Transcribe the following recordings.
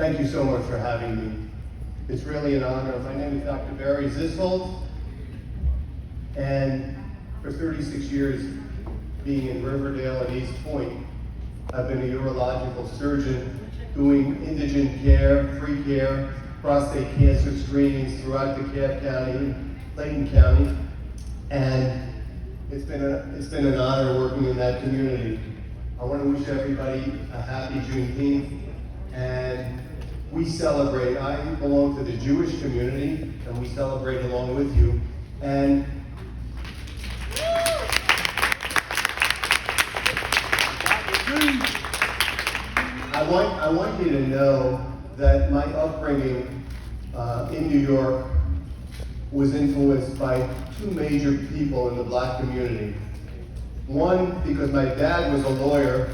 Thank you so much for having me. It's really an honor. My name is Dr. Barry Zisvold, and for 36 years being in Riverdale and East Point, I've been a urological surgeon doing indigent care, free care, prostate cancer screenings throughout DeKalb County, Layton County, and it's been an honor working in that community. I want to wish everybody a happy Juneteenth, and we celebrate. I belong to the Jewish community, and we celebrate along with you. And I want you to know that my upbringing in New York was influenced by two major people in the black community. One, because my dad was a lawyer.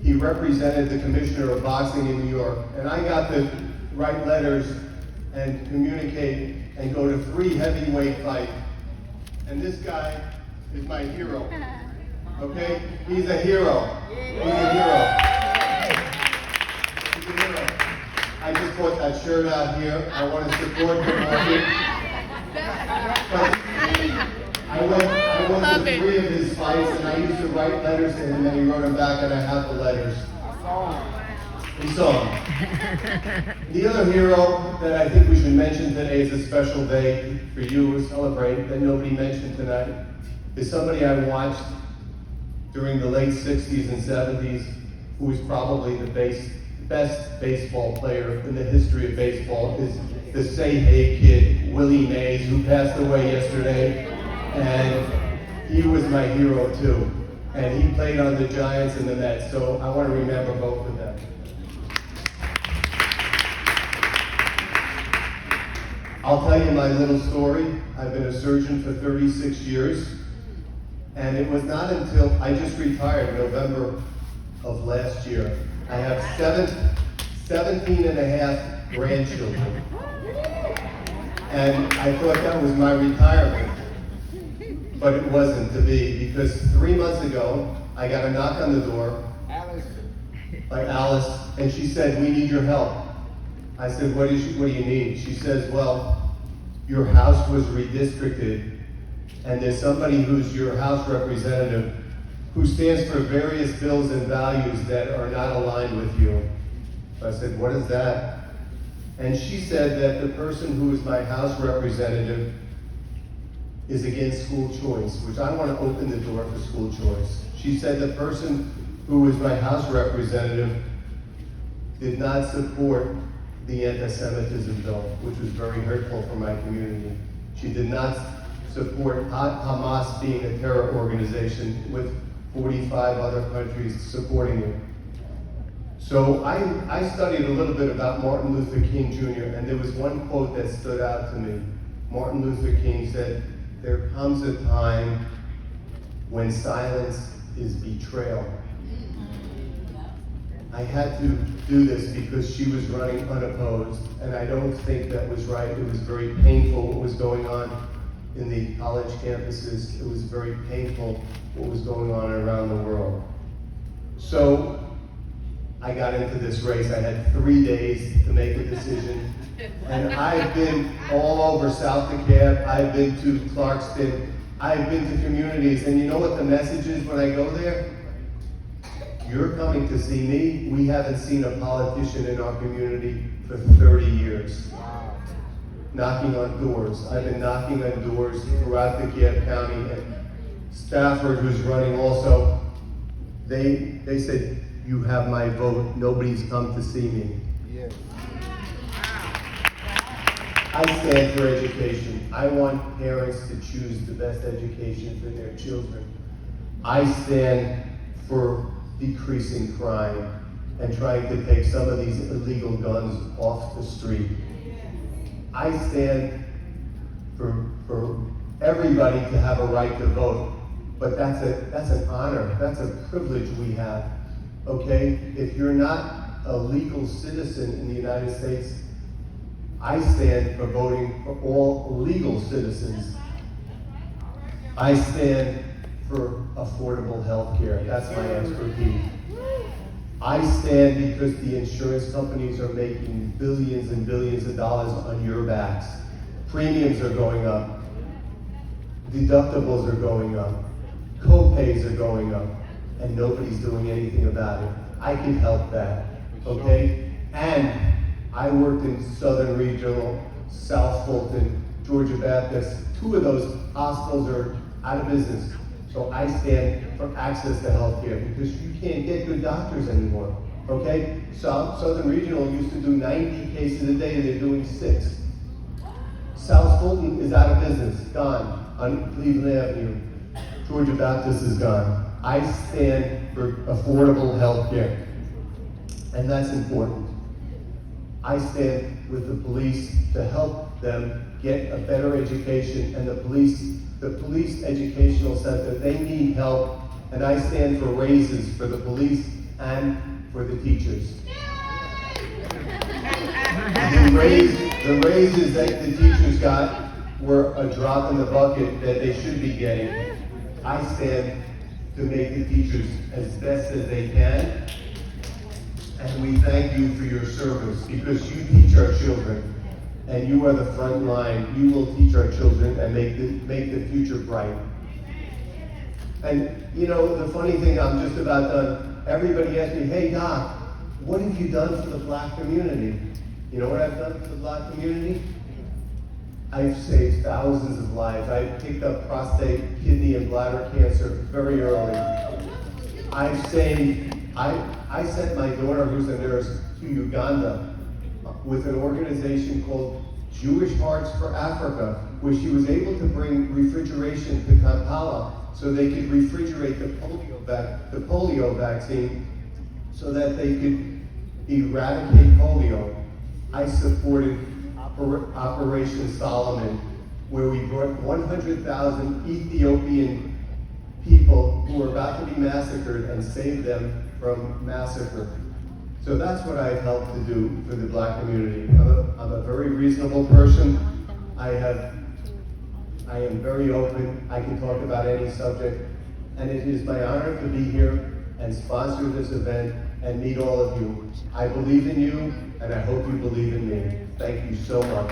He represented the commissioner of boxing in New York, and I got to write letters and communicate and go to 3 heavyweight fights. And this guy is my hero, okay? He's a hero. He's a hero. He's a hero. I just bought that shirt out here. I want to support him. I went to 3 of his fights, and I used to write letters to him, and he wrote them back, and I have the letters. We saw him. The other hero that I think we should mention today is a special day for you to celebrate that nobody mentioned tonight, is somebody I watched during the late 60s and 70s, who was probably the best baseball player in the history of baseball, is the Say Hey kid, Willie Mays, who passed away yesterday. And he was my hero too. And he played on the Giants and the Mets, so I want to remember both of them. I'll tell you my little story. I've been a surgeon for 36 years, and it was not until I just retired November of last year. I have 17 and a half grandchildren, and I thought that was my retirement. But it wasn't to be, because 3 months ago, I got a knock on the door by Alice, and she said, "We need your help." I said, what do you need? She says, "Well, your house was redistricted, and there's somebody who's your house representative who stands for various bills and values that are not aligned with you." I said, "What is that?" And she said that the person who is my house representative is against school choice, which I want to open the door for school choice. She said the person who was my House representative did not support the anti-Semitism bill, which was very hurtful for my community. She did not support Hamas being a terror organization with 45 other countries supporting it. So I studied a little bit about Martin Luther King Jr., and there was one quote that stood out to me. Martin Luther King said, "There comes a time when silence is betrayal." I had to do this because she was running unopposed, and I don't think that was right. It was very painful what was going on in the college campuses. It was very painful what was going on around the world. So I got into this race. I had 3 days to make a decision. And I've been all over South DeKalb. I've been to Clarkston. I've been to communities. And you know what the message is when I go there? You're coming to see me. We haven't seen a politician in our community for 30 years. Knocking on doors. I've been knocking on doors throughout DeKalb County. And Stafford, who's running also, they said, "You have my vote. Nobody's come to see me." Yeah. I stand for education. I want parents to choose the best education for their children. I stand for decreasing crime and trying to take some of these illegal guns off the street. I stand for everybody to have a right to vote, but that's an honor, that's a privilege we have, okay? If you're not a legal citizen in the United States, I stand for voting for all legal citizens. I stand for affordable health care. That's my expertise. I stand because the insurance companies are making billions and billions of dollars on your backs. Premiums are going up. Deductibles are going up. Co-pays are going up. And nobody's doing anything about it. I can help that, okay? And I worked in Southern Regional, South Fulton, Georgia Baptist. 2 of those hospitals are out of business. So I stand for access to health care because you can't get good doctors anymore, okay? Southern Regional used to do 90 cases a day, they're doing 6. South Fulton is out of business, gone, on Cleveland Avenue. Georgia Baptist is gone. I stand for affordable health care, and that's important. I stand with the police to help them get a better education, and the police educational center, they need help, and I stand for raises for the police and for the teachers. The raises that the teachers got were a drop in the bucket that they should be getting. I stand to make the teachers as best as they can, and we thank you for your service because you teach our children. And you are the front line. You will teach our children and make the future bright. And you know, the funny thing, I'm just about done. Everybody asks me, hey Doc, what have you done for the Black community? You know what I've done for the Black community? I've saved thousands of lives. I picked up prostate, kidney, and bladder cancer very early. I sent my daughter, who's a nurse, to Uganda with an organization called Jewish Hearts for Africa, where she was able to bring refrigeration to Kampala so they could refrigerate the polio vaccine so that they could eradicate polio. I supported Operation Solomon, where we brought 100,000 Ethiopian people who were about to be massacred and saved them from massacre. So that's what I've helped to do for the Black community. I'm a very reasonable person. I am very open. I can talk about any subject. And it is my honor to be here and sponsor this event and meet all of you. I believe in you, and I hope you believe in me. Thank you so much.